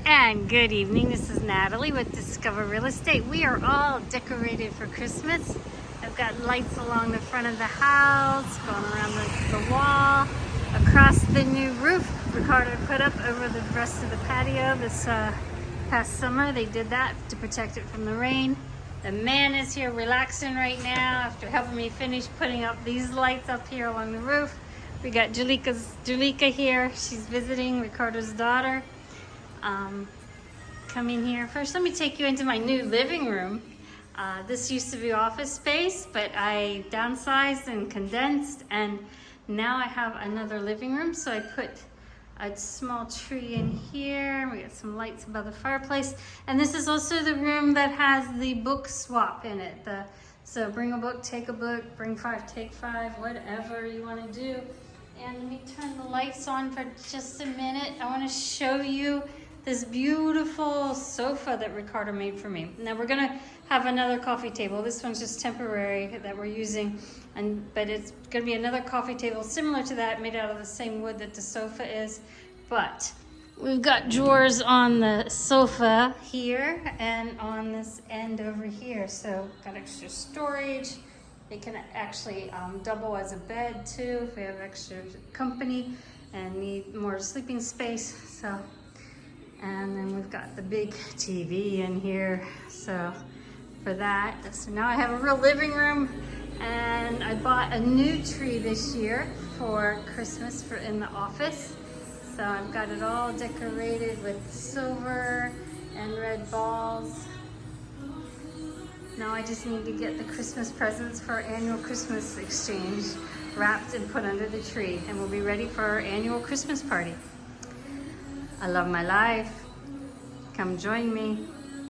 And good evening, this is Natalie with Discover Real Estate. We are all decorated for Christmas. I've got lights along the front of the house, going around the wall, across the new roof Ricardo put up over the rest of the patio this past summer. They did that to protect it from the rain. The man is here relaxing right now after helping me finish putting up these lights up here along the roof. We got Julika here. She's visiting, Ricardo's daughter. Come in here. First, let me take you into my new living room. This used to be office space, but I downsized and condensed, and now I have another living room. So I put a small tree in here. We got some lights above the fireplace. And this is also the room that has the book swap in it. So bring a book, take a book, bring five, take five, whatever you want to do. And let me turn the lights on for just a minute. I want to show you this beautiful sofa that Ricardo made for me. Now we're gonna have another coffee table. This one's just temporary that we're using, but it's gonna be another coffee table similar to that, made out of the same wood that the sofa is. But we've got drawers on the sofa here and on this end over here. So got extra storage. It can actually double as a bed too if we have extra company and need more sleeping space. And then we've got the big TV in here, so for that. So now I have a real living room, and I bought a new tree this year for Christmas for in the office. So I've got it all decorated with silver and red balls. Now I just need to get the Christmas presents for our annual Christmas exchange wrapped and put under the tree, and we'll be ready for our annual Christmas party. I love my life. Come join me.